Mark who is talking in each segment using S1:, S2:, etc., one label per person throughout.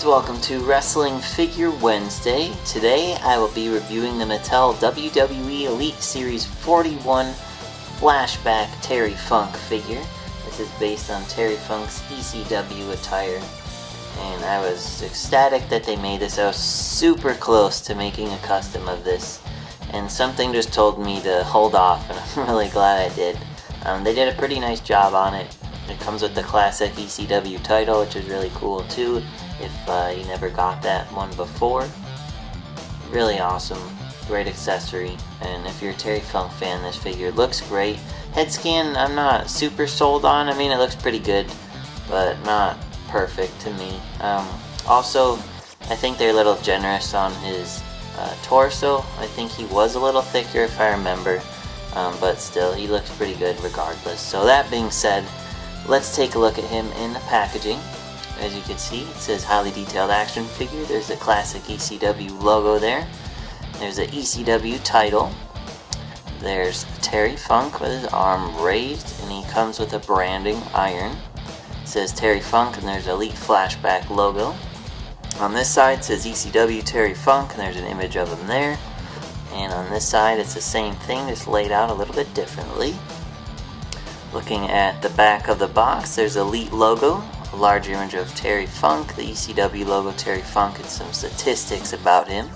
S1: guys, welcome to Wrestling Figure Wednesday. Today I will be reviewing the Mattel WWE Elite Series 41 Flashback Terry Funk figure. This is based on Terry Funk's ECW attire, and I was ecstatic that they made this. I was super close to making a custom of this, and something just told me to hold off, and I'm really glad I did. They did a pretty nice job on it. It comes with the classic ECW title, which is really cool too, if you never got that one before. Really awesome, great accessory, and if you're a Terry Funk fan, this figure looks great. Head scan, I'm not super sold on. I mean, it looks pretty good, but not perfect to me. Also, I think they're a little generous on his torso. I think he was a little thicker if I remember, but still, he looks pretty good regardless. So that being said, let's take a look at him in the packaging. As you can see, it says highly detailed action figure. There's a classic ECW logo there. There's an ECW title. There's Terry Funk with his arm raised, and he comes with a branding iron. It says Terry Funk, and there's Elite Flashback logo. On this side it says ECW Terry Funk, and there's an image of him there. And on this side it's the same thing, just laid out a little bit differently. Looking at the back of the box, there's Elite logo, a large image of Terry Funk, the ECW logo Terry Funk, and some statistics about him.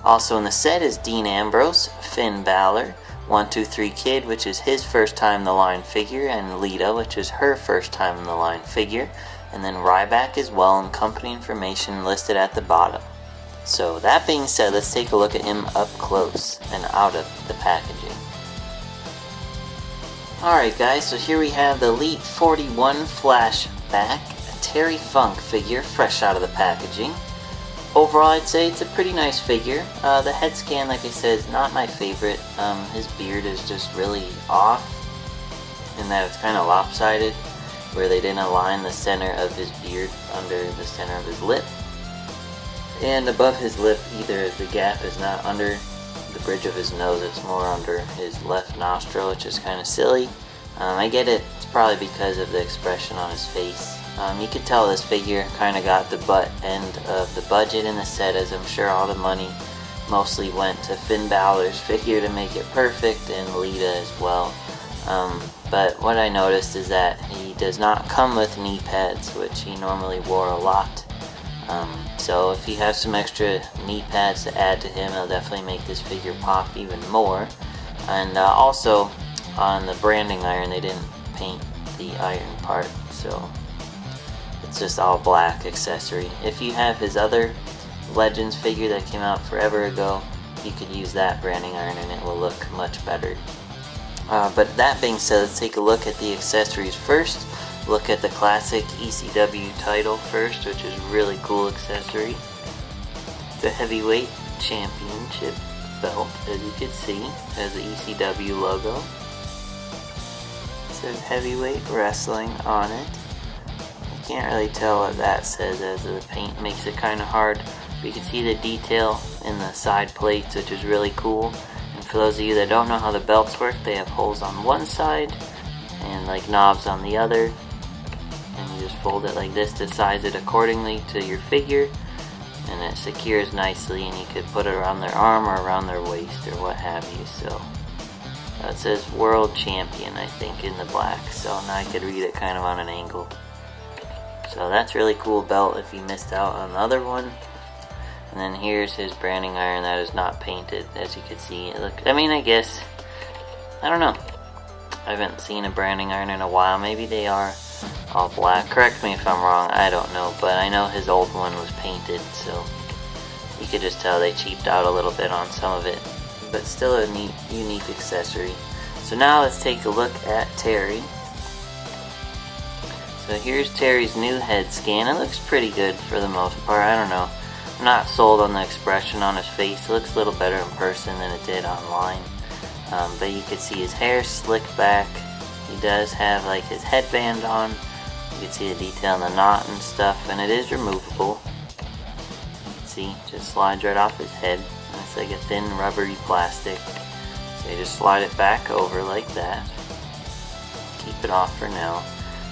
S1: Also in the set is Dean Ambrose, Finn Balor, 123 Kid, which is his first time in the line figure, and Lita, which is her first time in the line figure, and then Ryback as well, and company information listed at the bottom. So that being said, let's take a look at him up close and out of the packaging. Alright guys, so here we have the Elite 41 Flashback Terry Funk figure, fresh out of the packaging. Overall, I'd say it's a pretty nice figure. The head scan, like I said, is not my favorite. His beard is just really off, in that it's kind of lopsided, where they didn't align the center of his beard under the center of his lip. And above his lip, either the gap is not under the bridge of his nose, it's more under his left nostril, which is kind of silly. I get it, it's probably because of the expression on his face. You can tell this figure kind of got the butt end of the budget in the set, as I'm sure all the money mostly went to Finn Balor's figure to make it perfect, and Lita as well. But what I noticed is that he does not come with knee pads, which he normally wore a lot. So if you have some extra knee pads to add to him, it'll definitely make this figure pop even more. And also, on the branding iron, they didn't paint the iron part, so it's just all black accessory. If you have his other Legends figure that came out forever ago, you could use that branding iron and it will look much better. But that being said, let's take a look at the accessories first. Look at the classic ECW title first, which is a really cool accessory. It's a heavyweight championship belt, as you can see. It has the ECW logo. It says heavyweight wrestling on it. You can't really tell what that says, as the paint makes it kind of hard. But you can see the detail in the side plates, which is really cool. And for those of you that don't know how the belts work, they have holes on one side and like knobs on the other. And you just fold it like this to size it accordingly to your figure, and it secures nicely, and you could put it around their arm or around their waist or what have you. So it says World Champion, I think, in the black, so now I could read it kind of on an angle. So that's really cool belt if you missed out on the other one. And then here's his branding iron that is not painted, as you can see. I mean, I guess, I don't know, I haven't seen a branding iron in a while. Maybe they are all black. Correct me if I'm wrong, I don't know, but I know his old one was painted, so you could just tell they cheaped out a little bit on some of it, but still a neat, unique accessory. So now let's take a look at Terry. So here's Terry's new head scan. It looks pretty good for the most part. I don't know, I'm not sold on the expression on his face. It looks a little better in person than it did online. But you can see his hair slicked back. He does have like his headband on. You can see the detail in the knot and stuff, and it is removable. You can see, just slides right off his head. And it's like a thin rubbery plastic. So you just slide it back over like that. Keep it off for now.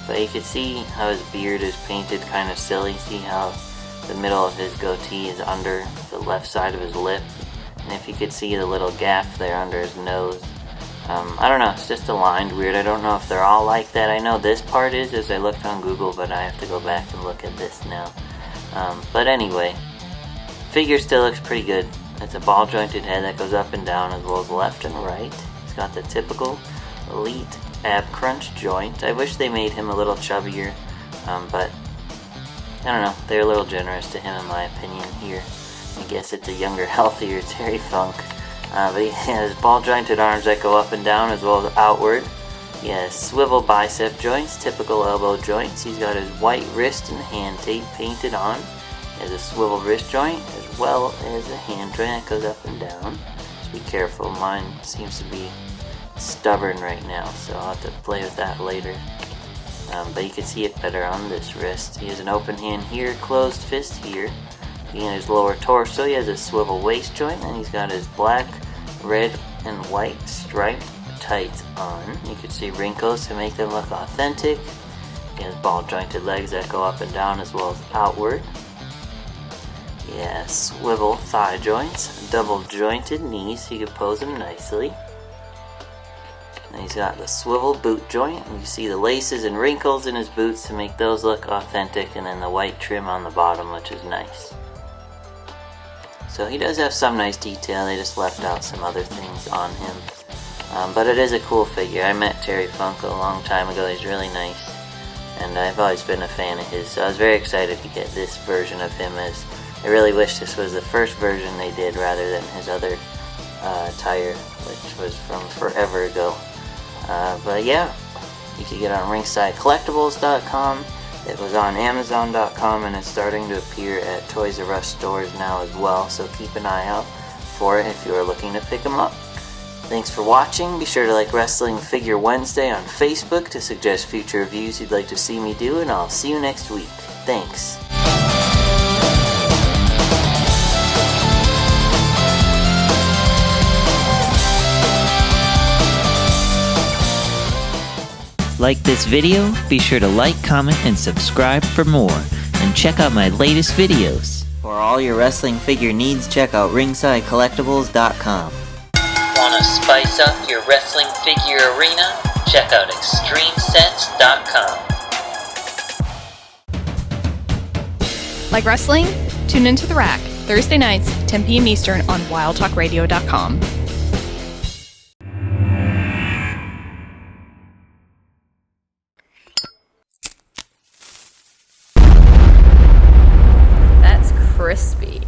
S1: But you can see how his beard is painted kind of silly. See how the middle of his goatee is under the left side of his lip. And if you could see the little gap there under his nose. I don't know, it's just aligned weird. I don't know if they're all like that. I know this part is, as I looked on Google, but I have to go back and look at this now. But anyway, figure still looks pretty good. It's a ball jointed head that goes up and down as well as left and right. It's got the typical elite ab crunch joint. I wish they made him a little chubbier, but I don't know, they're a little generous to him in my opinion here. I guess it's a younger, healthier Terry Funk. But he has ball jointed arms that go up and down as well as outward. He has swivel bicep joints, typical elbow joints. He's got his white wrist and hand tape painted on. He has a swivel wrist joint as well as a hand joint that goes up and down. Just be careful, mine seems to be stubborn right now, so I'll have to play with that later. But you can see it better on this wrist. He has an open hand here, closed fist here. In his lower torso, he has a swivel waist joint, and he's got his black, red, and white striped tights on. You can see wrinkles to make them look authentic. He has ball jointed legs that go up and down as well as outward. He has swivel thigh joints, double jointed knees so you can pose them nicely. And he's got the swivel boot joint, and you see the laces and wrinkles in his boots to make those look authentic, and then the white trim on the bottom, which is nice. So he does have some nice detail, they just left out some other things on him. But it is a cool figure. I met Terry Funk a long time ago, he's really nice. And I've always been a fan of his, so I was very excited to get this version of him, as I really wish this was the first version they did rather than his other attire, which was from forever ago. But yeah, you can get it on ringsidecollectibles.com. It was on Amazon.com, and it's starting to appear at Toys R Us stores now as well, so keep an eye out for it if you are looking to pick them up. Thanks for watching. Be sure to like Wrestling Figure Wednesday on Facebook to suggest future reviews you'd like to see me do, and I'll see you next week. Thanks. Like this video? Be sure to like, comment, and subscribe for more. And check out my latest videos. For all your wrestling figure needs, check out ringsidecollectibles.com. Want to spice up your wrestling figure arena? Check out extremesets.com.
S2: Like wrestling? Tune into The Rack, Thursday nights, 10 p.m. Eastern on wildtalkradio.com. Crispy.